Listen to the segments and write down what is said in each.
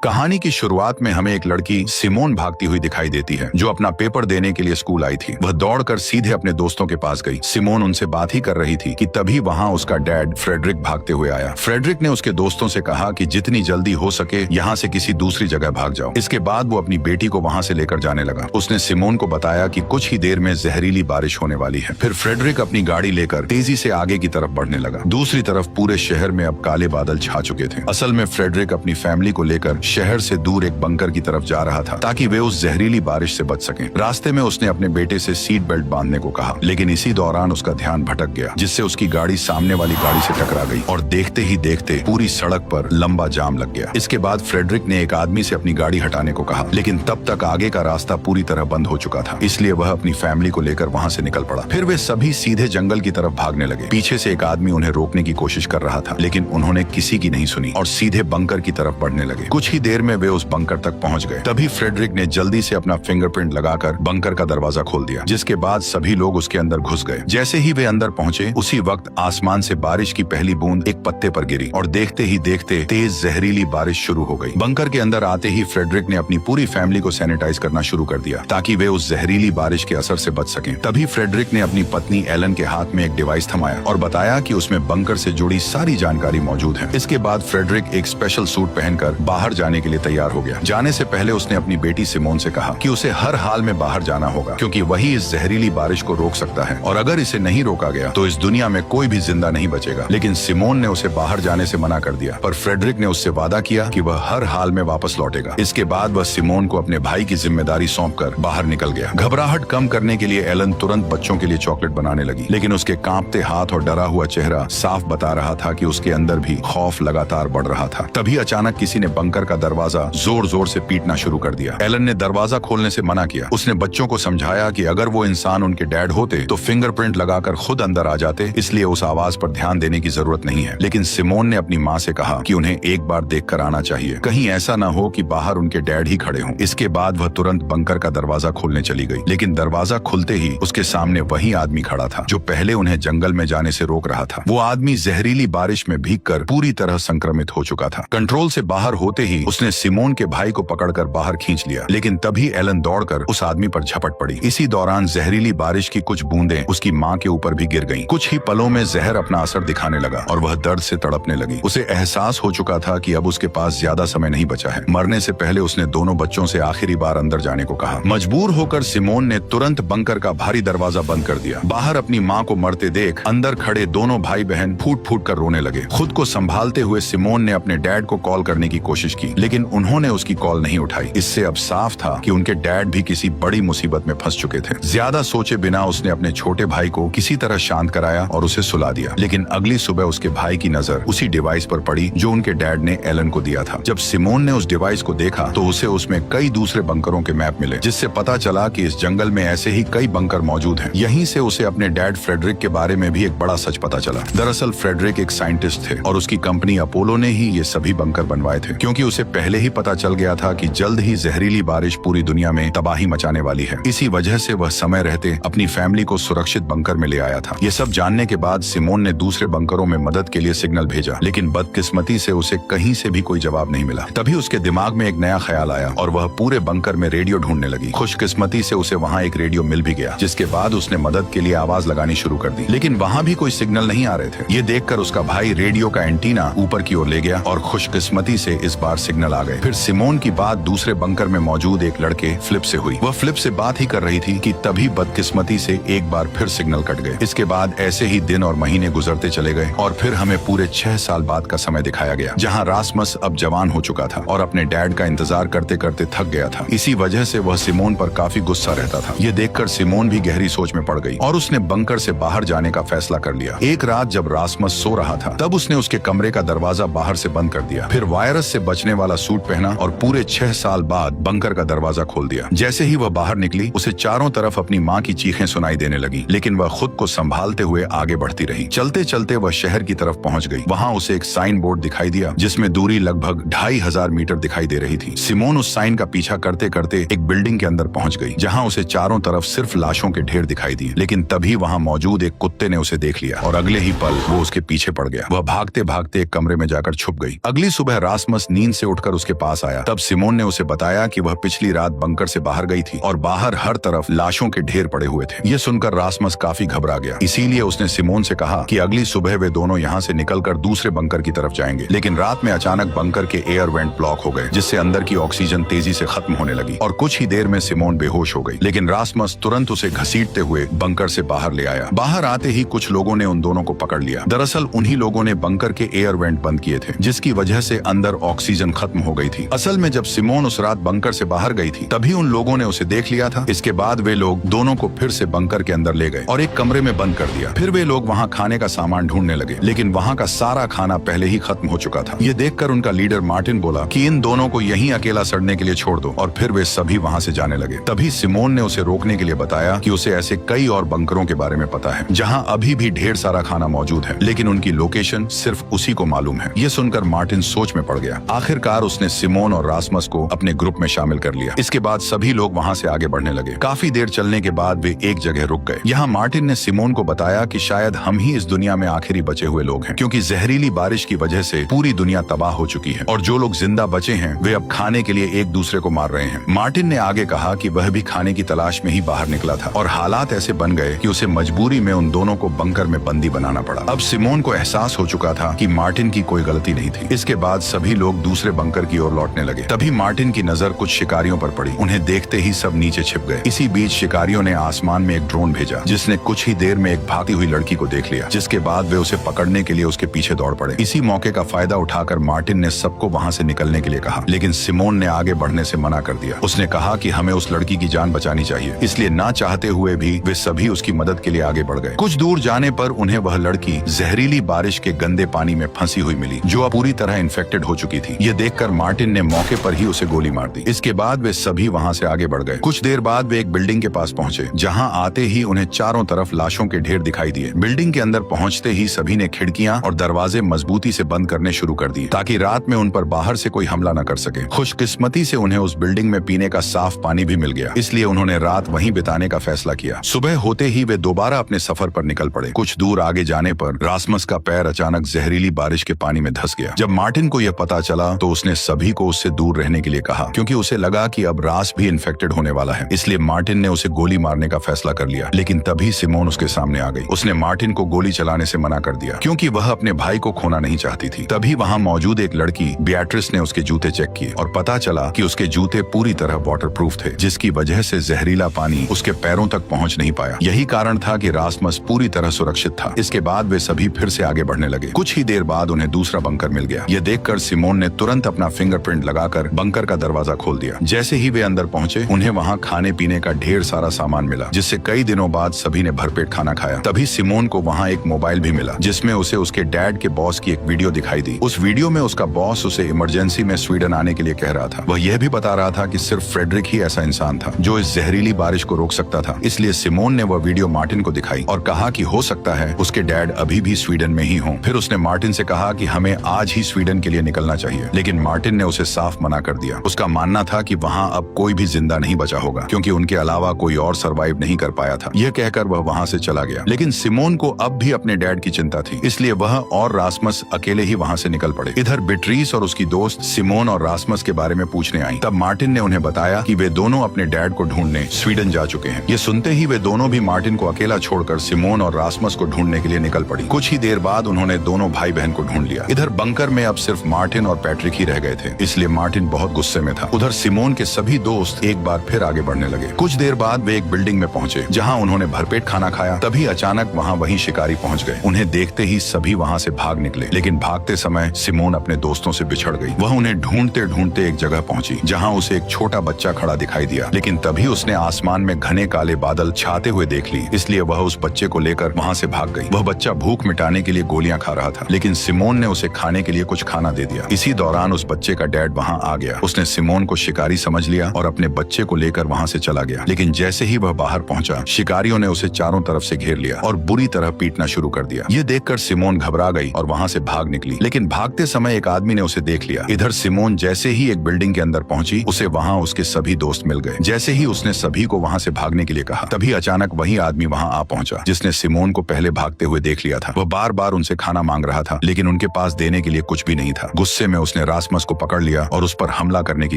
कहानी की शुरुआत में हमें एक लड़की सिमोन भागती हुई दिखाई देती है, जो अपना पेपर देने के लिए स्कूल आई थी। वह दौड़कर सीधे अपने दोस्तों के पास गई। सिमोन उनसे बात ही कर रही थी कि तभी वहां उसका डैड फ्रेडरिक भागते हुए आया। फ्रेडरिक ने उसके दोस्तों से कहा कि जितनी जल्दी हो सके यहाँ से किसी दूसरी जगह भाग जाओ। इसके बाद वो अपनी बेटी को वहां से लेकर जाने लगा। उसने सिमोन को बताया कि कुछ ही देर में जहरीली बारिश होने वाली है। फिर फ्रेडरिक अपनी गाड़ी लेकर तेजी से आगे की तरफ बढ़ने लगा। दूसरी तरफ पूरे शहर में अब काले बादल छा चुके थे। असल में फ्रेडरिक अपनी फैमिली को लेकर शहर से दूर एक बंकर की तरफ जा रहा था, ताकि वे उस जहरीली बारिश से बच सकें। रास्ते में उसने अपने बेटे से सीट बेल्ट बांधने को कहा, लेकिन इसी दौरान उसका ध्यान भटक गया, जिससे उसकी गाड़ी सामने वाली गाड़ी से टकरा गई और देखते ही देखते पूरी सड़क पर लंबा जाम लग गया। इसके बाद फ्रेडरिक ने एक आदमी से अपनी गाड़ी हटाने को कहा, लेकिन तब तक आगे का रास्ता पूरी तरह बंद हो चुका था, इसलिए वह अपनी फैमिली को लेकर वहां से निकल पड़ा। फिर वे सभी सीधे जंगल की तरफ भागने लगे। पीछे से एक आदमी उन्हें रोकने की कोशिश कर रहा था, लेकिन उन्होंने किसी की नहीं सुनी और सीधे बंकर की तरफ बढ़ने लगे। कुछ ही देर में वे उस बंकर तक पहुंच गए। तभी फ्रेडरिक ने जल्दी से अपना फिंगरप्रिंट लगाकर बंकर का दरवाजा खोल दिया, जिसके बाद सभी लोग उसके अंदर घुस गए। जैसे ही वे अंदर पहुंचे, उसी वक्त आसमान से बारिश की पहली बूंद एक पत्ते पर गिरी और देखते ही देखते तेज जहरीली बारिश शुरू हो गई। बंकर के अंदर आते ही फ्रेडरिक ने अपनी पूरी फैमिली को सैनिटाइज करना शुरू कर दिया, ताकि वे उस जहरीली बारिश के असर से बच सकें। तभी फ्रेडरिक ने अपनी पत्नी एलन के हाथ में एक डिवाइस थमाया और बताया कि उसमें बंकर से जुड़ी सारी जानकारी मौजूद है। इसके बाद फ्रेडरिक एक स्पेशल सूट पहनकर बाहर जाने के लिए तैयार हो गया। जाने से पहले उसने अपनी बेटी सिमोन से कहा कि उसे हर हाल में बाहर जाना होगा, क्योंकि वही इस जहरीली बारिश को रोक सकता है, और अगर इसे नहीं रोका गया तो इस दुनिया में कोई भी जिंदा नहीं बचेगा। लेकिन सिमोन ने उसे बाहर जाने से मना कर दिया, पर फ्रेडरिक ने उससे वादा किया कि वह हर हाल में वापस लौटेगा। इसके बाद वह सिमोन को अपने भाई की जिम्मेदारी सौंपकर बाहर निकल गया। घबराहट कम करने के लिए एलन तुरंत बच्चों के लिए चॉकलेट बनाने लगी, लेकिन उसके कांपते हाथ और डरा हुआ चेहरा साफ बता रहा था कि उसके अंदर भी खौफ लगातार बढ़ रहा था। तभी अचानक किसी ने बंकर का दरवाजा जोर जोर से पीटना शुरू कर दिया। एलन ने दरवाजा खोलने से मना किया। उसने बच्चों को समझाया कि अगर वो इंसान उनके डैड होते तो फिंगरप्रिंट लगाकर खुद अंदर आ जाते, इसलिए उस आवाज पर ध्यान देने की जरूरत नहीं है। लेकिन सिमोन ने अपनी माँ से कहा कि उन्हें एक बार देखकर आना चाहिए, कहीं ऐसा न हो कि बाहर उनके डैड ही खड़े हों। इसके बाद वह तुरंत बंकर का दरवाजा खोलने चली गई, लेकिन दरवाजा खुलते ही उसके सामने वही आदमी खड़ा था जो पहले उन्हें जंगल में जाने से रोक रहा था। वो आदमी जहरीली बारिश में भीगकर पूरी तरह संक्रमित हो चुका था। कंट्रोल से बाहर होते ही उसने सिमोन के भाई को पकड़कर बाहर खींच लिया, लेकिन तभी एलन दौड़कर उस आदमी पर झपट पड़ी। इसी दौरान जहरीली बारिश की कुछ बूंदें उसकी माँ के ऊपर भी गिर गईं। कुछ ही पलों में जहर अपना असर दिखाने लगा और वह दर्द से तड़पने लगी। उसे एहसास हो चुका था कि अब उसके पास ज्यादा समय नहीं बचा है। मरने से पहले उसने दोनों बच्चों से आखिरी बार अंदर जाने को कहा। मजबूर होकर सिमोन ने तुरंत बंकर का भारी दरवाजा बंद कर दिया। बाहर अपनी माँ को मरते देख अंदर खड़े दोनों भाई बहन फूट फूट कर रोने लगे। खुद को संभालते हुए सिमोन ने अपने डैड को कॉल करने की कोशिश की, लेकिन उन्होंने उसकी कॉल नहीं उठाई। इससे अब साफ था कि उनके डैड भी किसी बड़ी मुसीबत में फंस चुके थे। ज्यादा सोचे बिना उसने अपने छोटे भाई को किसी तरह शांत कराया और उसे सुला दिया। लेकिन अगली सुबह उसके भाई की नजर उसी डिवाइस पर पड़ी जो उनके डैड ने एलन को दिया था। जब सिमोन ने उस डिवाइस को देखा तो उसे उसमें कई दूसरे बंकरों के मैप मिले, जिससे पता चला कि इस जंगल में ऐसे ही कई बंकर मौजूद हैं। यहीं से उसे अपने डैड फ्रेडरिक के बारे में भी एक बड़ा सच पता चला। दरअसल फ्रेडरिक एक साइंटिस्ट थे और उसकी कंपनी अपोलो ने ही ये सभी बंकर बनवाए थे, क्योंकि उसे पहले ही पता चल गया था कि जल्द ही जहरीली बारिश पूरी दुनिया में तबाही मचाने वाली है। इसी वजह से वह समय रहते अपनी फैमिली को सुरक्षित बंकर में ले आया था। ये सब जानने के बाद सिमोन ने दूसरे बंकरों में मदद के लिए सिग्नल भेजा, लेकिन बदकिस्मती से उसे कहीं से भी कोई जवाब नहीं मिला। तभी उसके दिमाग में एक नया ख्याल आया और वह पूरे बंकर में रेडियो ढूंढने लगी। खुशकिस्मती से उसे वहाँ एक रेडियो मिल भी गया, जिसके बाद उसने मदद के लिए आवाज लगानी शुरू कर दी, लेकिन वहाँ भी कोई सिग्नल नहीं आ रहे थे। ये देखकर उसका भाई रेडियो का एंटीना ऊपर की ओर ले गया और खुशकिस्मती से इस बार सिग्नल आ गए। फिर सिमोन की बात दूसरे बंकर में मौजूद एक लड़के फ्लिप से हुई। वह फ्लिप से बात ही कर रही थी कि तभी बदकिस्मती से एक बार फिर सिग्नल कट गए। इसके बाद ऐसे ही दिन और महीने गुजरते चले गए और फिर हमें पूरे 6 साल बाद का समय दिखाया गया, जहां रासमस अब जवान हो चुका था और अपने डैड का इंतजार करते करते थक गया था। इसी वजह से वह सिमोन पर काफी गुस्सा रहता था। ये देखकर सिमोन भी गहरी सोच में पड़ गई और उसने बंकर से बाहर जाने का फैसला कर लिया। एक रात जब रासमस सो रहा था, तब उसने उसके कमरे का दरवाजा बाहर से बंद कर दिया। फिर वायरस से बचने वाला सूट पहना और पूरे 6 साल बाद बंकर का दरवाजा खोल दिया। जैसे ही वह बाहर निकली, उसे चारों तरफ अपनी माँ की चीखें सुनाई देने लगी, लेकिन वह खुद को संभालते हुए आगे बढ़ती रही। चलते चलते वह शहर की तरफ पहुंच गई। वहां उसे एक साइन बोर्ड दिखाई दिया, जिसमें दूरी लगभग 2500 मीटर दिखाई दे रही थी। सिमोन उस साइन का पीछा करते करते एक बिल्डिंग के अंदर पहुंच गई, जहां उसे चारों तरफ सिर्फ लाशों के ढेर दिखाई दिए। लेकिन तभी वहां मौजूद एक कुत्ते ने उसे देख लिया और अगले ही पल वो उसके पीछे पड़ गया। वह भागते भागते एक कमरे में जाकर छुप गई। अगली सुबह रासमस नींद से उठकर उसके पास आया। तब सिमोन ने उसे बताया कि वह पिछली रात बंकर से बाहर गई थी और बाहर हर तरफ लाशों के ढेर पड़े हुए थे। ये सुनकर रासमस काफी घबरा गया, इसीलिए उसने सिमोन से कहा कि अगली सुबह वे दोनों यहाँ से निकलकर दूसरे बंकर की तरफ जाएंगे। लेकिन रात में अचानक बंकर के एयर वेंट ब्लॉक हो गए, जिससे अंदर की ऑक्सीजन तेजी से खत्म होने लगी और कुछ ही देर में सिमोन बेहोश हो गई। लेकिन रासमस तुरंत उसे घसीटते हुए बंकर से बाहर ले आया। बाहर आते ही कुछ लोगों ने उन दोनों को पकड़ लिया। दरअसल उन्हीं लोगों ने बंकर के एयर वेंट बंद किए थे, जिसकी वजह से अंदर ऑक्सीजन खत्म हो गई थी। असल में जब सिमोन उस रात बंकर से बाहर गई थी, तभी उन लोगों ने उसे देख लिया था। इसके बाद वे लोग दोनों को फिर से बंकर के अंदर ले गए और एक कमरे में बंद कर दिया। फिर वे लोग वहाँ खाने का सामान ढूंढने लगे, लेकिन वहाँ का सारा खाना पहले ही खत्म हो चुका था। ये देखकर उनका लीडर मार्टिन बोला कि इन दोनों को यहीं अकेला सड़ने के लिए छोड़ दो, और फिर वे सभी वहाँ से जाने लगे। तभी सिमोन ने उसे रोकने के लिए बताया कि उसे ऐसे कई और बंकरों के बारे में पता है जहाँ अभी भी ढेर सारा खाना मौजूद है, लेकिन उनकी लोकेशन सिर्फ उसी को मालूम है। ये सुनकर मार्टिन सोच में पड़ गया। आखिरकार उसने सिमोन और रासमस को अपने ग्रुप में शामिल कर लिया। इसके बाद सभी लोग वहाँ से आगे बढ़ने लगे। काफी देर चलने के बाद वे एक जगह रुक गए। यहाँ मार्टिन ने सिमोन को बताया कि शायद हम ही इस दुनिया में आखिरी बचे हुए लोग हैं, क्योंकि जहरीली बारिश की वजह से पूरी दुनिया तबाह हो चुकी है और जो लोग जिंदा बचे हैं वे अब खाने के लिए एक दूसरे को मार रहे हैं। मार्टिन ने आगे कहा कि वह भी खाने की तलाश में ही बाहर निकला था और हालात ऐसे बन गए कि उसे मजबूरी में उन दोनों को बंकर में बंदी बनाना पड़ा। अब सिमोन को एहसास हो चुका था कि मार्टिन की कोई गलती नहीं थी। इसके बाद सभी लोग दूसरे बंकर की ओर लौटने लगे। तभी मार्टिन की नजर कुछ शिकारियों पर पड़ी। उन्हें देखते ही सब नीचे छिप गए। इसी बीच शिकारियों ने आसमान में एक ड्रोन भेजा, जिसने कुछ ही देर में एक भागती हुई लड़की को देख लिया, जिसके बाद वे उसे पकड़ने के लिए उसके पीछे दौड़ पड़े। इसी मौके का फायदा उठाकर मार्टिन ने सबको वहाँ से निकलने के लिए कहा, लेकिन सिमोन ने आगे बढ़ने से मना कर दिया। उसने कहा कि हमें उस लड़की की जान बचानी चाहिए, इसलिए ना चाहते हुए भी वे सभी उसकी मदद के लिए आगे बढ़ गए। कुछ दूर जाने पर उन्हें वह लड़की जहरीली बारिश के गंदे पानी में फंसी हुई मिली, जो अब पूरी तरह इन्फेक्टेड हो चुकी थी। ये देखकर मार्टिन ने मौके पर ही उसे गोली मार दी। इसके बाद वे सभी वहाँ से आगे बढ़ गए। कुछ देर बाद वे एक बिल्डिंग के पास पहुंचे, जहाँ आते ही उन्हें चारों तरफ लाशों के ढेर दिखाई दिए। बिल्डिंग के अंदर पहुंचते ही सभी ने खिड़कियां और दरवाजे मजबूती से बंद करने शुरू कर दिए, ताकि रात में उन पर बाहर से कोई हमला न कर सके। खुशकिस्मती से उन्हें उस बिल्डिंग में पीने का साफ पानी भी मिल गया, इसलिए उन्होंने रात वहीं बिताने का फैसला किया। सुबह होते ही वे दोबारा अपने सफर पर निकल पड़े। कुछ दूर आगे जाने पर रासमस का पैर अचानक जहरीली बारिश के पानी में धंस गया। जब मार्टिन को यह पता चला तो उसने सभी को उससे दूर रहने के लिए कहा, क्योंकि उसे लगा कि अब रास भी इन्फेक्टेड होने वाला है। इसलिए मार्टिन ने उसे गोली मारने का फैसला कर लिया। लेकिन तभी सिमोन उसके सामने आ गई। उसने मार्टिन को गोली चलाने से मना कर दिया, क्योंकि वह अपने भाई को खोना नहीं चाहती थी। तभी वहाँ मौजूद एक लड़की बियाट्रिस ने उसके जूते चेक किए और पता चला कि उसके जूते पूरी तरह वाटरप्रूफ थे, जिसकी वजह से जहरीला पानी उसके पैरों तक पहुँच नहीं पाया। यही कारण था कि रासमस पूरी तरह सुरक्षित था। इसके बाद वे सभी फिर से आगे बढ़ने लगे। कुछ ही देर बाद उन्हें दूसरा बंकर मिल गया। यह देखकर सिमोन ने तुरंत अपना फिंगरप्रिंट लगाकर बंकर का दरवाजा खोल दिया। जैसे ही वे अंदर पहुंचे, उन्हें वहाँ खाने पीने का ढेर सारा सामान मिला, जिससे कई दिनों बाद सभी ने भरपेट खाना खाया। तभी सिमोन को वहाँ एक मोबाइल भी मिला, जिसमें उसे उसके डैड के बॉस की एक वीडियो दिखाई दी। उस वीडियो में उसका बॉस उसे इमरजेंसी में स्वीडन आने के लिए कह रहा था। वह यह भी बता रहा था कि सिर्फ फ्रेडरिक ही ऐसा इंसान था जो इस जहरीली बारिश को रोक सकता था। इसलिए सिमोन ने वह वीडियो मार्टिन को दिखाई और कहा कि हो सकता है उसके डैड अभी भी स्वीडन में ही हों। फिर उसने मार्टिन से कहा कि हमें आज ही स्वीडन के लिए निकलना चाहिए, लेकिन मार्टिन ने उसे साफ मना कर दिया। उसका मानना था कि वहाँ अब कोई भी जिंदा नहीं बचा होगा, क्योंकि उनके अलावा कोई और सरवाइव नहीं कर पाया था। यह कहकर वह वहाँ से चला गया। लेकिन सिमोन को अब भी अपने डैड की चिंता थी, इसलिए वह और रासमस अकेले ही वहाँ से निकल पड़े। इधर बिट्रीस और उसकी दोस्त सिमोन और रासमस के बारे में पूछने आई। तब मार्टिन ने उन्हें बताया कि वे दोनों अपने डैड को ढूंढने स्वीडन जा चुके हैं। ये सुनते ही वे दोनों भी मार्टिन को अकेला छोड़कर सिमोन और रासमस को ढूंढने के लिए निकल पड़ी। कुछ ही देर बाद उन्होंने दोनों भाई बहन को ढूंढ लिया। इधर बंकर में अब सिर्फ मार्टिन और पैट्रिक ही रह गए थे, इसलिए मार्टिन बहुत गुस्से में था। उधर सिमोन के सभी दोस्त एक बार फिर आगे बढ़ने लगे। कुछ देर बाद वे एक बिल्डिंग में पहुंचे, जहां उन्होंने भरपेट खाना खाया। तभी अचानक वहीं शिकारी पहुंच गए। उन्हें देखते ही सभी वहां से भाग निकले, लेकिन भागते समय सिमोन अपने दोस्तों से बिछड़ गई। वह उन्हें ढूंढते ढूंढते एक जगह पहुंची, जहां उसे एक छोटा बच्चा खड़ा दिखाई दिया। लेकिन तभी उसने आसमान में घने काले बादल छाते हुए देख ली, इसलिए वह उस बच्चे को लेकर वहां से भाग गई। वह बच्चा भूख मिटाने के लिए गोलियां खा रहा था, लेकिन सिमोन ने उसे खाने के लिए कुछ खाना दे दिया। इसी दौरान उस बच्चे का डैड वहां आ गया। उसने सिमोन को शिकारी समझ लिया और अपने बच्चे को लेकर वहां से चला गया। लेकिन जैसे ही वह बाहर पहुंचा, शिकारियों ने उसे चारों तरफ से घेर लिया और बुरी तरह पीटना शुरू कर दिया। ये देखकर सिमोन घबरा गई और वहां से भाग निकली, लेकिन भागते समय एक आदमी ने उसे देख लिया। इधर सिमोन जैसे ही एक बिल्डिंग के अंदर पहुंची, उसे वहां उसके सभी दोस्त मिल गए। जैसे ही उसने सभी को वहां से भागने के लिए कहा, तभी अचानक वही आदमी वहां आ पहुंचा, जिसने सिमोन को पहले भागते हुए देख लिया था। वह बार बार उनसे खाना मांग रहा था, लेकिन उनके पास देने के लिए कुछ भी नहीं था। गुस्से में उसने रासमस को पकड़ लिया और उस पर हमला करने की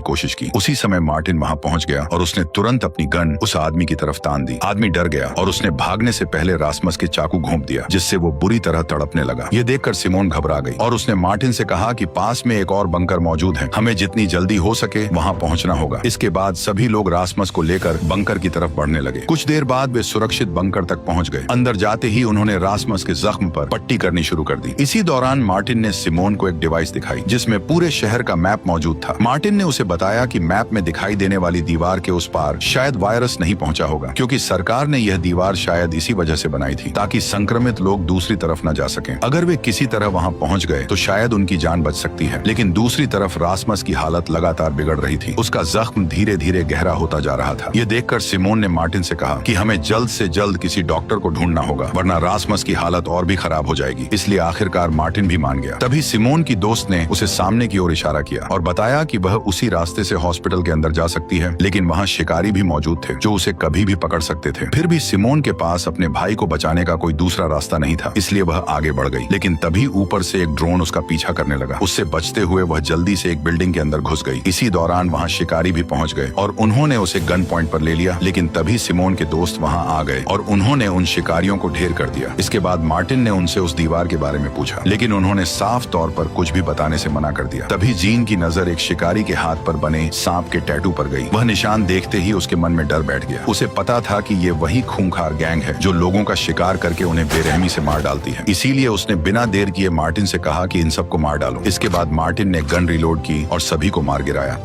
कोशिश की। उसी समय मार्टिन वहां पहुंच गया और उसने तुरंत अपनी गन उस आदमी की तरफ तान दी। आदमी डर गया और उसने भागने से पहले रासमस के चाकू घोंप दिया, जिससे वो बुरी तरह तड़पने लगा। ये देखकर सिमोन घबरा गई और उसने मार्टिन से कहा कि पास में एक और बंकर मौजूद है, हमें जितनी जल्दी हो सके वहां पहुंचना होगा। इसके बाद सभी लोग रासमस को लेकर बंकर की तरफ बढ़ने लगे। कुछ देर बाद वे सुरक्षित बंकर तक पहुंच गए। अंदर जाते ही उन्होंने रासमस के जख्म पर पट्टी करनी शुरू कर दी। इसी दौरान मार्टिन ने सिमोन को एक डिवाइस दिखाई जिसमें पूरे शहर का मैप मौजूद था। मार्टिन ने उसे बताया कि मैप में दिखाई देने वाली दीवार के उस पार शायद वायरस नहीं पहुंचा होगा, क्योंकि सरकार ने यह दीवार शायद इसी वजह से बनाई थी ताकि संक्रमित लोग दूसरी तरफ न जा सकें। अगर वे किसी तरह वहां पहुंच गए तो शायद उनकी जान बच सकती है। लेकिन दूसरी तरफ रासमस की हालत लगातार बिगड़ रही थी। उसका जख्म धीरे धीरे गहरा होता जा रहा था। यह देखकर सिमोन ने मार्टिन से कहा कि हमें जल्द से जल्द किसी डॉक्टर को ढूंढना होगा, वरना रासमस की हालत और भी खराब हो जाएगी। इसलिए आखिरकार मार्टिन भी मान गया। तभी सिमोन की दोस्त ने उसे सामने की ओर इशारा किया और बताया कि वह उसी रास्ते से हॉस्पिटल के अंदर जा सकती है, लेकिन वहाँ शिकारी भी मौजूद थे जो उसे कभी भी पकड़ सकते थे। फिर भी सिमोन के पास अपने भाई को बचाने का कोई दूसरा रास्ता नहीं था, इसलिए वह आगे बढ़ गई। लेकिन तभी ऊपर से एक ड्रोन उसका पीछा करने लगा। उससे बचते हुए वह जल्दी से एक बिल्डिंग के अंदर घुस गई। इसी दौरान वहाँ शिकारी भी पहुंच गए और उन्होंने उसे गन पॉइंट पर ले लिया। लेकिन तभी सिमोन के दोस्त वहाँ आ गए और उन्होंने उन शिकारियों को ढेर कर दिया। इसके बाद मार्टिन ने उनसे उस दीवार के बारे में पूछा, लेकिन उन्होंने साफ तौर पर कुछ भी बताने से मना कर दिया। तभी जीन की नजर एक शिकारी के हाथ पर बने सांप के टैटू पर गई। वह निशान देखते ही उसके मन में डर बैठ गया। उसे पता था कि ये वही खूंखार गैंग है जो लोगों का शिकार करके उन्हें बेरहमी से मार डालती है। इसीलिए उसने बिना देर किए मार्टिन से कहा कि इन सबको मार डालो। इसके बाद मार्टिन ने गन रिलोड की और सभी को मार गिराया।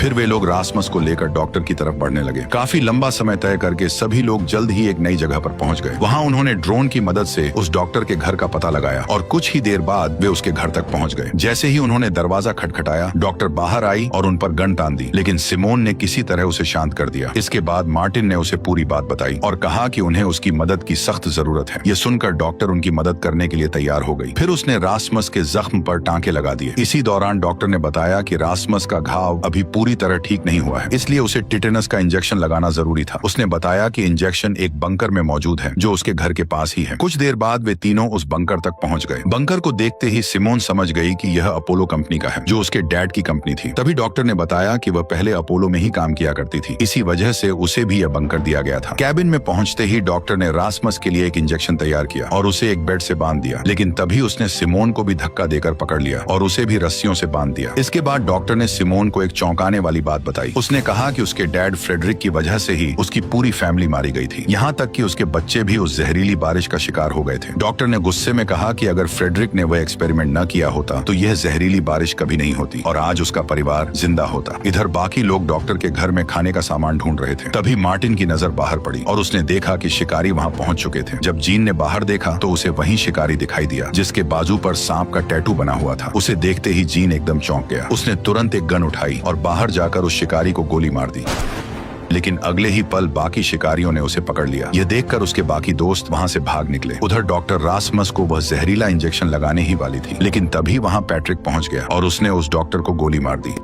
फिर वे लोग रासमस को लेकर डॉक्टर की तरफ बढ़ने लगे। काफी लंबा समय तय करके सभी लोग जल्द ही एक नई जगह पर पहुंच गए। वहां उन्होंने ड्रोन की मदद से उस डॉक्टर के घर का पता लगाया और कुछ ही देर बाद वे उसके घर तक पहुंच गए। जैसे ही उन्होंने दरवाजा खटखटाया, डॉक्टर बाहर आई और उन पर गन तान दी, लेकिन सिमोन ने किसी तरह उसे शांत कर दिया। इसके बाद मार्टिन ने उसे पूरी बात बताई और कहा कि उन्हें उसकी मदद की सख्त जरूरत है। ये सुनकर डॉक्टर उनकी मदद करने के लिए तैयार हो गई। फिर उसने रासमस के जख्म पर टांके लगा दिए। इसी दौरान डॉक्टर ने बताया कि रासमस का घाव अभी पूरी तरह ठीक नहीं हुआ है, इसलिए उसे टिटेनस का इंजेक्शन लगाना जरूरी था। उसने बताया कि इंजेक्शन एक बंकर में मौजूद है जो उसके घर के पास ही है। कुछ देर बाद वे तीनों उस बंकर तक पहुंच गए। बंकर को देखते ही सिमोन समझ गई कि यह अपोलो कंपनी का है, जो उसके डैड की कंपनी थी। तभी डॉक्टर ने बताया कि वह पहले अपोलो में ही काम किया करती थी, इसी वजह से उसे भी यह बंकर दिया गया था। कैबिन में पहुंचते ही डॉक्टर ने रासमस के लिए एक इंजेक्शन तैयार किया और उसे एक बेड से बांध दिया। लेकिन तभी उसने सिमोन को भी धक्का देकर पकड़ लिया और उसे भी रस्सियों से बांध दिया। इसके बाद डॉक्टर ने सिमोन को एक चौंकाने वाली बात बताई। उसने कहा कि उसके डैड फ्रेडरिक की वजह से ही उसकी पूरी फैमिली मारी गई थी, यहाँ तक कि उसके बच्चे भी उस जहरीली बारिश का शिकार हो गए थे। डॉक्टर ने गुस्से में कहा कि अगर फ्रेडरिक ने वह एक्सपेरिमेंट न किया होता तो यह जहरीली बारिश कभी नहीं होती और आज उसका परिवार जिंदा होता। इधर बाकी लोग डॉक्टर के घर में खाने का सामान ढूंढ रहे थे। तभी मार्टिन की नजर बाहर पड़ी और उसने देखा कि शिकारी वहाँ पहुँच चुके थे। जब जीन ने बाहर देखा तो उसे वही शिकारी दिखाई दिया जिसके बाजू पर सांप का टैटू बना हुआ था। उसे देखते ही जीन एकदम चौंक गया। उसने तुरंत एक गन उठाई और बाहर जाकर उस शिकारी को गोली मार दी। लेकिन अगले ही पल बाकी शिकारियों ने उसे पकड़ लिया। यह देखकर उसके बाकी दोस्त वहां से भाग निकले। उधर डॉक्टर रासमस को वह जहरीला इंजेक्शन लगाने ही वाली थी, लेकिन तभी वहां पैट्रिक पहुंच गया और उसने उस डॉक्टर को गोली मार दी।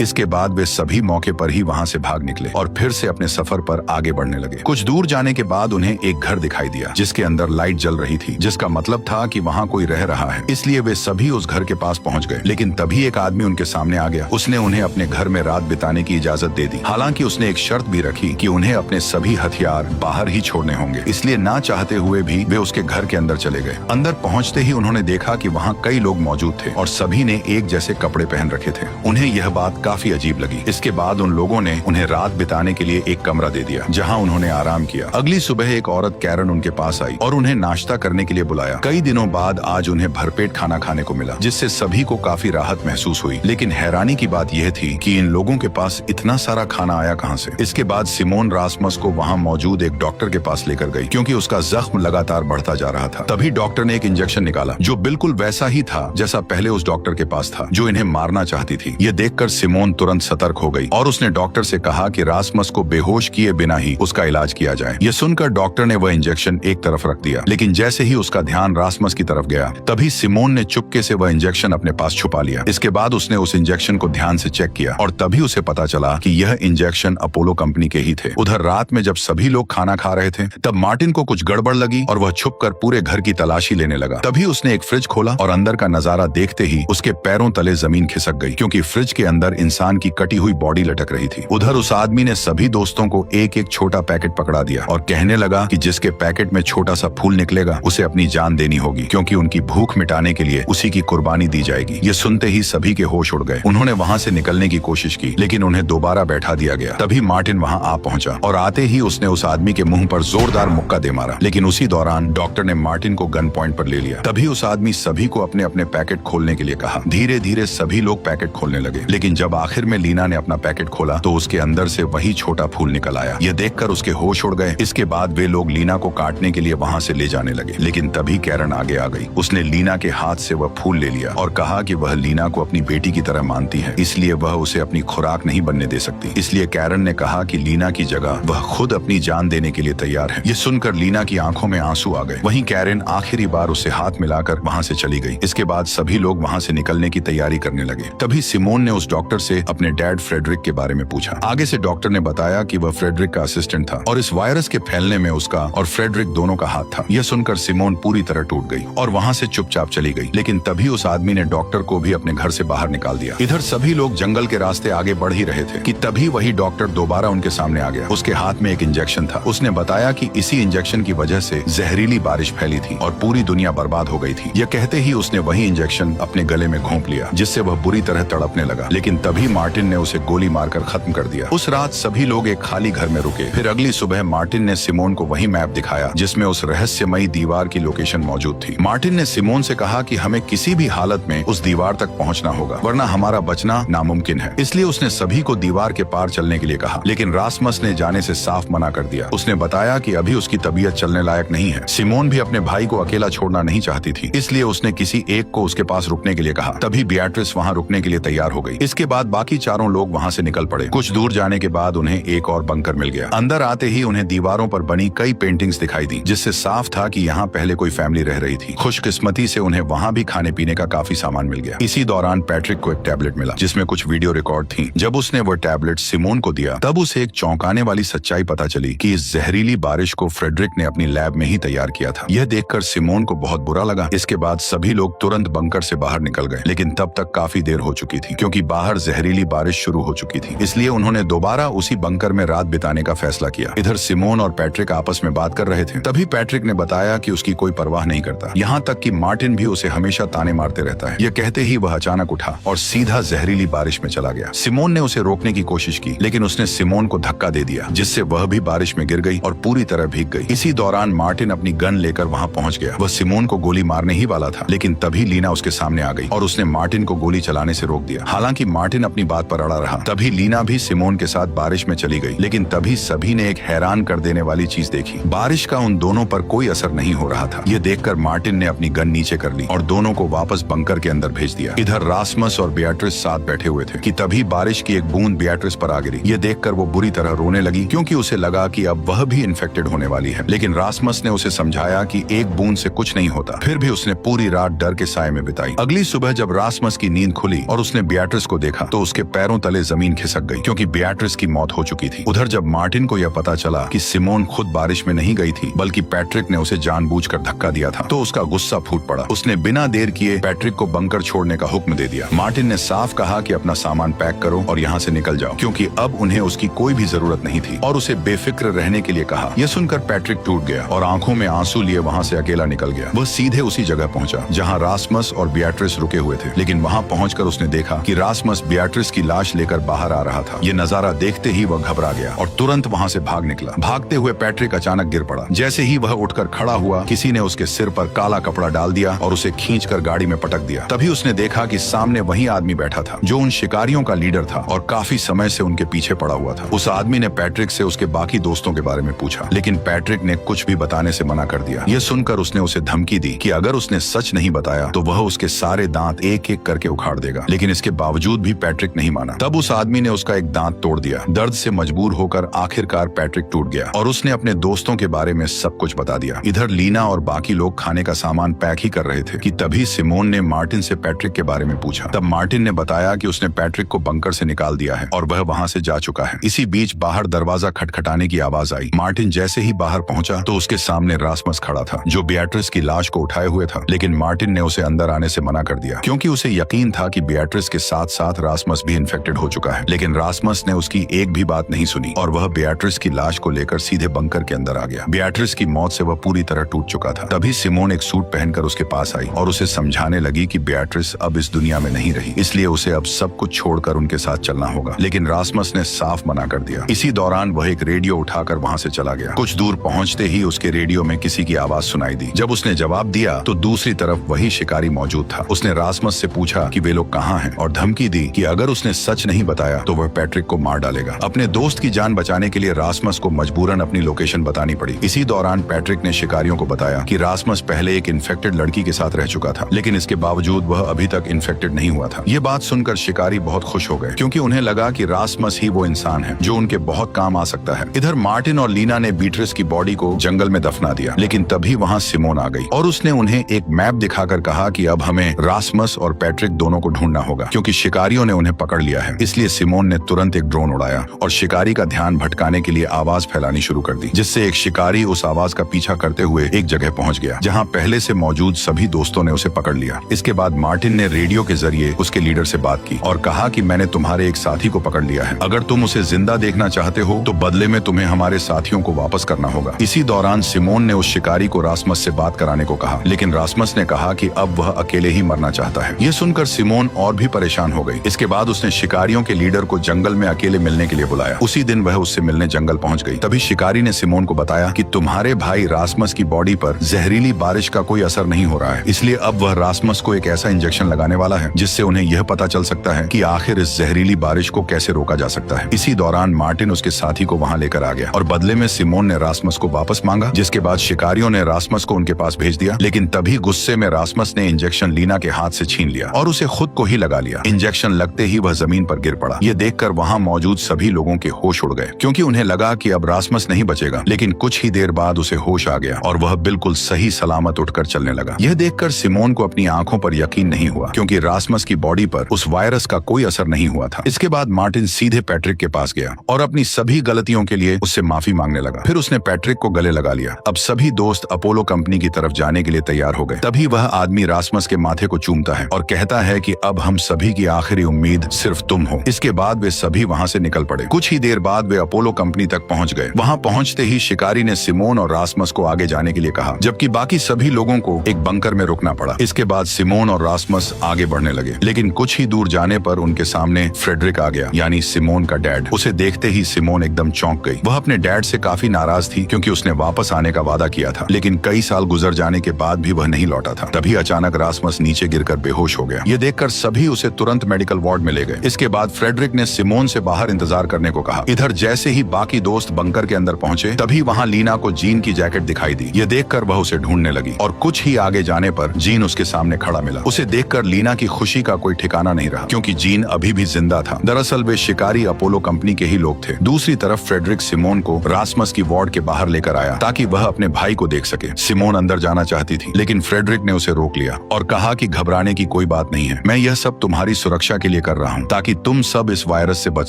इसके बाद वे सभी मौके पर ही वहां से भाग निकले और फिर से अपने सफर पर आगे बढ़ने लगे। कुछ दूर जाने के बाद उन्हें एक घर दिखाई दिया जिसके अंदर लाइट जल रही थी, जिसका मतलब था कि वहां कोई रह रहा है। इसलिए वे सभी उस घर के पास पहुंच गए। लेकिन तभी एक आदमी उनके सामने आ गया। उसने उन्हें अपने घर में रात बिताने की इजाजत दे दी। हालांकि उसने एक शर्त भी रखी कि उन्हें अपने सभी हथियार बाहर ही छोड़ने होंगे। इसलिए ना चाहते हुए भी वे उसके घर के अंदर चले गए। अंदर पहुंचते ही उन्होंने देखा कि वहाँ कई लोग मौजूद थे और सभी ने एक जैसे कपड़े पहन रखे थे। उन्हें यह बात काफी अजीब लगी। इसके बाद उन लोगों ने उन्हें रात बिताने के लिए एक कमरा दे दिया जहां उन्होंने आराम किया। अगली सुबह एक औरत कैरन उनके पास आई और उन्हें नाश्ता करने के लिए बुलाया। कई दिनों बाद आज उन्हें भरपेट खाना खाने को मिला, जिससे सभी को काफी राहत महसूस हुई। लेकिन हैरानी की बात यह थी कि इन लोगों के पास इतना सारा खाना आया कहां से। इसके बाद सिमोन रासमस को वहां मौजूद एक डॉक्टर के पास लेकर गई, क्योंकि उसका जख्म लगातार बढ़ता जा रहा था। तभी डॉक्टर ने एक इंजेक्शन निकाला जो बिल्कुल वैसा ही था जैसा पहले उस डॉक्टर के पास था, जो इन्हें मारना चाहती थी। ये देखकर सिमोन तुरंत सतर्क हो गई और उसने डॉक्टर से कहा कि रासमस को बेहोश किए बिना ही उसका इलाज किया जाए। यह सुनकर डॉक्टर ने वह इंजेक्शन एक तरफ रख दिया, लेकिन जैसे ही उसका ध्यान रासमस की तरफ गया तभी सिमोन ने चुपके से वह इंजेक्शन अपने पास छुपा लिया। इसके बाद उसने उस इंजेक्शन को ध्यान से चेक किया और तभी उसे पता चला कि यह इंजेक्शन अपोलो कंपनी के ही थे। उधर रात में जब सभी लोग खाना खा रहे थे तब मार्टिन को कुछ गड़बड़ लगी और वह छुपकर पूरे घर की तलाशी लेने लगा। तभी उसने एक फ्रिज खोला और अंदर का नजारा देखते ही उसके पैरों तले जमीन खिसक गई, क्योंकि फ्रिज के अंदर इंसान की कटी हुई बॉडी लटक रही थी। उधर उस आदमी ने सभी दोस्तों को एक एक छोटा पैकेट पकड़ा दिया और कहने लगा कि जिसके पैकेट में छोटा सा फूल निकलेगा उसे अपनी जान देनी होगी, क्योंकि उनकी भूख मिटाने के लिए उसी की कुर्बानी दी जाएगी। ये सुनते ही सभी के होश उड़ गए। उन्होंने वहाँ से निकलने की कोशिश की, लेकिन उन्हें दोबारा बैठा दिया गया। तभी मार्टिन वहाँ आ पहुंचा और आते ही उसने उस आदमी के मुंह पर जोरदार मुक्का दे मारा, लेकिन उसी दौरान डॉक्टर ने मार्टिन को गन पॉइंट पर ले लिया। तभी उस आदमी सभी को अपने अपने पैकेट खोलने के लिए कहा। धीरे धीरे सभी लोग पैकेट खोलने लगे, लेकिन जब आखिर में लीना ने अपना पैकेट खोला तो उसके अंदर से वही छोटा फूल निकल आया। यह देखकर उसके होश उड़ गए। इसके बाद वे लोग लीना को काटने के लिए वहाँ से ले जाने लगे, लेकिन तभी कैरन आगे आ गई। उसने लीना के हाथ से वह फूल ले लिया और कहा कि वह लीना को अपनी बेटी की तरह मानती है, इसलिए वह उसे अपनी खुराक नहीं बनने दे सकती। इसलिए कैरन ने कहा कि लीना की जगह वह खुद अपनी जान देने के लिए तैयार है। ये सुनकर लीना की आंखों में आंसू आ गए। वहीं कैरन आखिरी बार उसे हाथ मिलाकर वहाँ से चली गई। इसके बाद सभी लोग वहाँ से निकलने की तैयारी करने लगे। तभी सिमोन ने उस डॉक्टर से अपने डैड फ्रेडरिक के बारे में पूछा। आगे से डॉक्टर ने बताया कि वह फ्रेडरिक का असिस्टेंट था और इस वायरस के फैलने में उसका और फ्रेडरिक दोनों का हाथ था। यह सुनकर सिमोन पूरी तरह टूट गई और वहाँ से चुपचाप चली गई, लेकिन तभी उस आदमी ने डॉक्टर को भी अपने घर से बाहर निकाल दिया। इधर सभी लोग जंगल के रास्ते आगे बढ़ ही रहे थे कि तभी वही डॉक्टर दोबारा उनके सामने आ गया। उसके हाथ में एक इंजेक्शन था। उसने बताया कि इसी इंजेक्शन की वजह से जहरीली बारिश फैली थी और पूरी दुनिया बर्बाद हो गई थी। यह कहते ही उसने वही इंजेक्शन अपने गले में घोंप लिया, जिससे वह बुरी तरह तड़पने लगा, लेकिन तभी मार्टिन ने उसे गोली मारकर खत्म कर दिया। उस रात सभी लोग एक खाली घर में रुके। फिर अगली सुबह मार्टिन ने सिमोन को वही मैप दिखाया जिसमें उस रहस्यमयी दीवार की लोकेशन मौजूद थी। मार्टिन ने सिमोन से कहा कि हमें किसी भी हालत में उस दीवार तक पहुंचना होगा, वरना हमारा बचना नामुमकिन है। इसलिए उसने सभी को दीवार के पार चलने के लिए कहा, लेकिन रासमस ने जाने से साफ मना कर दिया। उसने बताया कि अभी उसकी तबीयत चलने लायक नहीं है। सिमोन भी अपने भाई को अकेला छोड़ना नहीं चाहती थी, इसलिए उसने किसी एक को उसके पास रुकने के लिए कहा। तभी बियाट्रिस वहाँ रुकने के लिए तैयार हो गई। इसके बाद बाकी चारों लोग वहाँ से निकल पड़े। कुछ दूर जाने के बाद उन्हें एक और बंकर मिल गया। अंदर आते ही उन्हें दीवारों पर बनी कई पेंटिंग्स दिखाई दी, जिससे साफ था कि यहाँ पहले कोई फैमिली रह रही थी। खुशकिस्मती से उन्हें वहाँ भी खाने पीने का काफी सामान मिल गया। इसी दौरान पैट्रिक को एक टैबलेट मिला जिसमें कुछ वीडियो रिकॉर्ड थी। जब उसने वो टैबलेट सिमोन को दिया तब उसे एक चौंकाने वाली सच्चाई पता चली कि इस जहरीली बारिश को फ्रेडरिक ने अपनी लैब में ही तैयार किया था। यह देखकर सिमोन को बहुत बुरा लगा। इसके बाद सभी लोग तुरंत बंकर से बाहर निकल गए, लेकिन तब तक काफी देर हो चुकी थी, क्योंकि बाहर जहरीली बारिश शुरू हो चुकी थी। इसलिए उन्होंने दोबारा उसी बंकर में रात बिताने का फैसला किया। इधर सिमोन और पैट्रिक आपस में बात कर रहे थे। तभी पैट्रिक ने बताया कि उसकी कोई परवाह नहीं करता, यहाँ तक कि मार्टिन भी उसे हमेशा ताने मारते रहता है। यह कहते ही वह अचानक उठा और सीधा जहरीली बारिश में चला गया। सिमोन ने उसे रोकने की कोशिश की, लेकिन उसने सिमोन को धक्का दे दिया, जिससे वह भी बारिश में गिर गई और पूरी तरह भीग गई। इसी दौरान मार्टिन अपनी गन लेकर वहाँ पहुँच गया। वह सिमोन को गोली मारने ही वाला था, लेकिन तभी लीना उसके सामने आ गई और उसने मार्टिन को गोली चलाने से रोक दिया। हालांकि मार्टिन अपनी बात पर अड़ा रहा। तभी लीना भी सिमोन के साथ बारिश में चली गई, लेकिन तभी सभी ने एक हैरान कर देने वाली चीज देखी। बारिश का उन दोनों पर कोई असर नहीं हो रहा था। यह देखकर मार्टिन ने अपनी गन नीचे कर ली और दोनों को वापस बंकर के अंदर भेज दिया। इधर रासमस और बियाट्रिस साथ बैठे हुए थे कि तभी बारिश की एक बूंद बियाट्रिस पर आ गिरी। यह देखकर वो बुरी तरह रोने लगी, क्योंकि उसे लगा कि अब वह भी इन्फेक्टेड होने वाली है। लेकिन रासमस ने उसे समझाया कि एक बूंद से कुछ नहीं होता। फिर भी उसने पूरी रात डर के साए में बिताई। अगली सुबह जब रासमस की नींद खुली और उसने बियाट्रिस को देखा तो उसके पैरों तले जमीन खिसक गई, क्योंकि बियाट्रिस की मौत हो चुकी थी। उधर जब मार्टिन को यह पता चला कि सिमोन खुद बारिश में नहीं गई थी, बल्कि पैट्रिक ने उसे जानबूझकर धक्का दिया था, तो उसका गुस्सा फूट पड़ा। उसने बिना देर किए पैट्रिक को बंकर छोड़ने का हुक्म दे दिया। मार्टिन ने साफ कहा कि अपना सामान पैक करो और यहाँ से निकल जाओ, क्योंकि अब उन्हें उसकी कोई भी जरूरत नहीं थी, और उसे बेफिक्र रहने के लिए कहा। यह सुनकर पैट्रिक टूट गया और आंखों में आंसू लिए वहाँ से अकेला निकल गया। वह सीधे उसी जगह पहुंचा जहाँ रासमस और बियाट्रिस रुके हुए थे, लेकिन वहाँ पहुंचकर उसने देखा कि रासमस बियाट्रिस की लाश लेकर बाहर आ रहा था। ये नजारा देखते ही वह घबरा गया और तुरंत वहाँ से भाग निकला। भागते हुए पैट्रिक अचानक गिर पड़ा। जैसे ही वह उठकर खड़ा हुआ, किसी ने उसके सिर पर काला कपड़ा डाल दिया और उसे खींचकर गाड़ी में पटक दिया। तभी उसने देखा कि सामने वही आदमी बैठा था जो उन शिकारियों का लीडर था और काफी समय से उनके पीछे पड़ा हुआ था। उस आदमी ने पैट्रिक से उसके बाकी दोस्तों के बारे में पूछा, लेकिन पैट्रिक ने कुछ भी बताने से मना कर दिया। यह सुनकर उसने उसे धमकी दी कि अगर उसने सच नहीं बताया तो वह उसके सारे दांत एक एक करके उखाड़ देगा। लेकिन इसके बावजूद भी पैट्रिक नहीं माना। तब उस आदमी ने उसका एक दांत तोड़ दिया। दर्द से मजबूर होकर आखिरकार पैट्रिक टूट गया और उसने अपने दोस्तों के बारे में सब कुछ बता दिया। इधर लीना और बाकी लोग खाने का सामान पैक ही कर रहे थे कि तभी सिमोन ने मार्टिन से पैट्रिक के बारे में पूछा। तब मार्टिन ने बताया कि उसने पैट्रिक को बंकर से निकाल दिया है और वह वहां से जा चुका है। इसी बीच बाहर दरवाजा खटखटाने की आवाज आई। मार्टिन जैसे ही बाहर पहुंचा तो उसके सामने रासमस खड़ा था, जो बियाट्रिस की लाश को उठाए हुए था। लेकिन मार्टिन ने उसे अंदर आने से मना कर दिया क्योंकि उसे यकीन था कि बियाट्रिस के साथ साथ रासमस भी इन्फेक्टेड हो चुका है। लेकिन रासमस ने उसकी एक भी बात नहीं सुनी और वह बियाट्रिस की लाश को लेकर सीधे बंकर के अंदर आ गया। बियाट्रिस की मौत से वह पूरी तरह टूट चुका था। तभी सिमोन एक सूट पहनकर उसके पास आई और उसे समझाने लगी कि बियाट्रिस अब इस दुनिया में नहीं रही, इसलिए उसे अब सब कुछ छोड़कर उनके साथ चलना होगा। लेकिन रासमस ने साफ मना कर दिया। इसी दौरान वह एक रेडियो उठाकर वहां से चला गया। कुछ दूर पहुंचते ही उसके रेडियो में किसी की आवाज सुनाई दी। जब उसने जवाब दिया तो दूसरी तरफ वही शिकारी मौजूद था। उसने रासमस से पूछा कि वे लोग कहाँ हैं और धमकी दी कि अगर उसने सच नहीं बताया तो वह पैट्रिक को मार डालेगा। अपने दोस्त की जान बचाने के लिए रासमस को मजबूरन अपनी लोकेशन बतानी पड़ी। इसी दौरान पैट्रिक ने शिकारियों को बताया कि रासमस पहले एक इन्फेक्टेड लड़की के साथ रह चुका था, लेकिन इसके बावजूद वह अभी तक इन्फेक्टेड नहीं हुआ था। ये बात सुनकर शिकारी बहुत खुश हो गए क्योंकि उन्हें लगा कि रासमस ही वो इंसान है जो उनके बहुत काम आ सकता है। इधर मार्टिन और लीना ने बीट्रिस की बॉडी को जंगल में दफना दिया, लेकिन तभी वहाँ सिमोन आ गई और उसने उन्हें एक मैप दिखाकर कहा कि अब हमें रासमस और पैट्रिक दोनों को ढूंढना होगा क्योंकि शिकारियों ने उन्हें पकड़ लिया है। इसलिए सिमोन ने तुरंत एक ड्रोन उड़ाया और शिकारी का ध्यान भटकाने के लिए आवाज फैलानी शुरू कर दी, जिससे एक शिकारी उस आवाज का पीछा करते हुए एक जगह पहुंच गया जहां पहले से मौजूद सभी दोस्तों ने उसे पकड़ लिया। इसके बाद मार्टिन ने रेडियो के जरिए उसके लीडर से बात की और कहा कि मैंने तुम्हारे एक साथी को पकड़ लिया है। अगर तुम उसे जिंदा देखना चाहते हो तो बदले में तुम्हें हमारे साथियों को वापस करना होगा। इसी दौरान सिमोन ने उस शिकारी को रासमस से बात कराने को कहा, लेकिन रासमस ने कहा कि अब वह अकेले ही मरना चाहता है। यह सुनकर सिमोन और भी परेशान हो गई। इसके बाद उसने शिकारियों के लीडर को जंगल में अकेले मिलने के लिए बुलाया। उसी दिन वह उससे मिलने जंगल पहुंच गई। तभी शिकारी ने सिमोन को बताया कि तुम्हारे भाई रासमस की बॉडी पर जहरीली बारिश का कोई असर नहीं हो रहा है, इसलिए अब वह रासमस को एक ऐसा इंजेक्शन लगाने वाला है जिससे उन्हें यह पता चल सकता है कि आखिर इस जहरीली बारिश को कैसे रोका जा सकता है। इसी दौरान मार्टिन उसके साथी को वहां लेकर आ गया और बदले में सिमोन ने रासमस को वापस मांगा, जिसके बाद शिकारियों ने रासमस को उनके पास भेज दिया। लेकिन तभी गुस्से में रासमस ने इंजेक्शन लीना के हाथ से छीन लिया और उसे खुद को ही लगा लिया। इंजेक्शन लगते ही वह जमीन पर गिर पड़ा। ये देखकर वहां मौजूद सभी लोगों के होश उड़ गए क्योंकि उन्हें लगा कि अब रासमस नहीं बचेगा। लेकिन कुछ ही देर बाद उसे होश आ गया और वह बिल्कुल सही सलामत उठकर चलने लगा। यह देखकर सिमोन को अपनी आंखों पर यकीन नहीं हुआ क्योंकि रासमस की बॉडी पर उस वायरस का कोई असर नहीं हुआ था। इसके बाद मार्टिन सीधे पैट्रिक के पास गया और अपनी सभी गलतियों के लिए उससे माफी मांगने लगा। फिर उसने पैट्रिक को गले लगा लिया। अब सभी दोस्त अपोलो कंपनी की तरफ जाने के लिए तैयार हो गए। तभी वह आदमी रासमस के माथे को चूमता है और कहता है कि अब हम सभी की आखिरी उम्मीद सिर्फ तुम हो। इसके बाद वे सभी वहां से निकल पड़े। कुछ ही देर बाद वे अपोलो कंपनी तक पहुंच गए। वहां पहुंचते ही शिकारी ने सिमोन और रासमस को आगे जाने के लिए कहा, जबकि बाकी सभी लोगों को एक बंकर में रुकना पड़ा। इसके बाद सिमोन और रासमस आगे बढ़ने लगे, लेकिन कुछ ही दूर जाने पर उनके सामने फ्रेडरिक आ गया, यानी सिमोन का डैड। उसे देखते ही सिमोन एकदम चौंक गई। वह अपने डैड से काफी नाराज थी क्योंकि उसने वापस आने का वादा किया था, लेकिन कई साल गुजर जाने के बाद भी वह नहीं लौटा था। तभी अचानक रासमस नीचे गिरकर बेहोश हो गया। ये देखकर सभी उसे तुरंत मेडिकल वार्ड में ले गए। इसके बाद फ्रेडरिक ने सिमोन से बाहर इंतजार करने को कहा। इधर जैसे ही बाकी दोस्त बंकर के अंदर पहुंचे तभी वहां लीना को जीन की जैकेट दिखाई दी। ये देखकर वह उसे ढूंढने लगी और कुछ ही आगे जाने पर जीन उसके सामने खड़ा मिला। उसे देखकर लीना की खुशी का कोई ठिकाना नहीं रहा क्योंकि जीन अभी भी जिंदा था। दरअसल वे शिकारी अपोलो कंपनी के ही लोग थे। दूसरी तरफ फ्रेडरिक सिमोन को रासमस की वार्ड के बाहर लेकर आया ताकि वह अपने भाई को देख सके। सिमोन अंदर जाना चाहती थी, लेकिन फ्रेडरिक ने उसे रोक लिया और कहा कि घबराने की कोई बात नहीं है, मैं यह सब तुम्हारी सुरक्षा के लिए कर रहा हूँ ताकि तुम सब इस वायरस से बच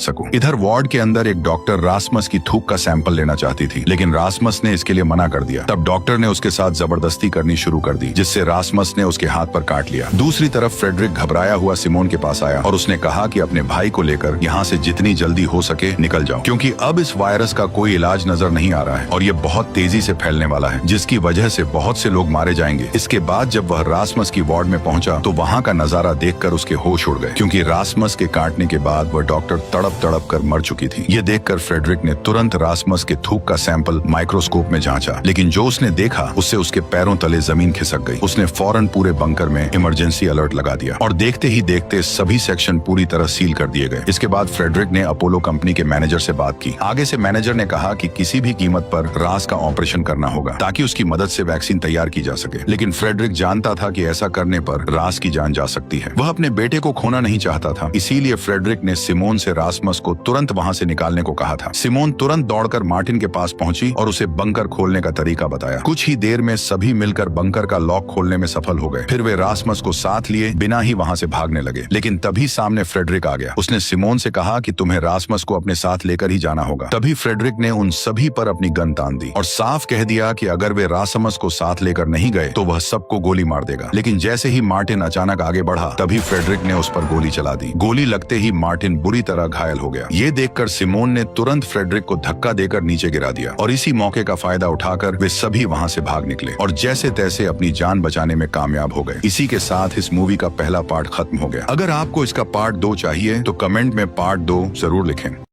सको। इधर वार्ड के अंदर एक डॉक्टर रासमस की थूक का सैंपल लेना चाहती थी, लेकिन रासमस ने इसके लिए मना कर दिया। तब डॉक्टर ने उसके साथ जबरदस्ती करनी शुरू कर दी, जिससे रासमस ने उसके हाथ पर काट लिया। दूसरी तरफ फ्रेडरिक घबराया हुआ सिमोन के पास आया और उसने कहा कि अपने भाई को लेकर यहाँ से जितनी जल्दी हो सके निकल जाओ, क्योंकि अब इस वायरस का कोई इलाज नजर नहीं आ रहा है और ये बहुत तेजी से फैलने वाला है, जिसकी वजह से बहुत से लोग मारे जाएंगे। इसके बाद जब वह रासमस की वार्ड में पहुंचा तो वहाँ का नजारा देखकर उसके होश उड़ गए, क्योंकि रासमस के काटने के बाद वह डॉक्टर तड़प तड़प कर मर चुकी थी। ये देखकर फ्रेडरिक ने तुरंत रासमस के थूक का सैंपल माइक्रोस्कोप में जांचा, लेकिन जो उसने देखा उससे उसके पैरों तले जमीन खिसक गई। उसने फौरन पूरे बंकर में इमरजेंसी अलर्ट लगा दिया और देखते ही देखते सभी सेक्शन पूरी तरह सील कर दिए गए। इसके बाद फ्रेडरिक ने अपोलो कंपनी के मैनेजर से बात की। आगे से मैनेजर ने कहा कि किसी भी कीमत पर रास का ऑपरेशन करना होगा ताकि उसकी मदद से वैक्सीन तैयार की जा सके, लेकिन फ्रेडरिक जानता था कि ऐसा करने पर रास की जान जा सकती है। वह अपने बेटे को खोना नहीं चाहता जाता था, इसीलिए फ्रेडरिक ने सिमोन से रासमस को तुरंत वहां से निकालने को कहा था। सिमोन तुरंत दौड़कर मार्टिन के पास पहुंची और उसे बंकर खोलने का तरीका बताया। कुछ ही देर में सभी मिलकर बंकर का लॉक खोलने में सफल हो गए। फिर वे रासमस को साथ लिए बिना ही वहां से भागने लगे, लेकिन तभी सामने फ्रेडरिक आ गया। उसने सिमोन से कहा कि तुम्हें रासमस को अपने साथ लेकर ही जाना होगा। तभी फ्रेडरिक ने उन सभी पर अपनी गन तान दी और साफ कह दिया कि अगर वे रासमस को साथ लेकर नहीं गए तो वह सबको गोली मार देगा। लेकिन जैसे ही मार्टिन अचानक आगे बढ़ा, तभी फ्रेडरिक ने उस पर गोली चला दी। गोली लगते ही मार्टिन बुरी तरह घायल हो गया। ये देखकर सिमोन ने तुरंत फ्रेडरिक को धक्का देकर नीचे गिरा दिया और इसी मौके का फायदा उठाकर वे सभी वहां से भाग निकले और जैसे तैसे अपनी जान बचाने में कामयाब हो गए। इसी के साथ इस मूवी का पहला पार्ट खत्म हो गया। अगर आपको इसका पार्ट 2 चाहिए तो कमेंट में पार्ट 2 जरूर लिखें।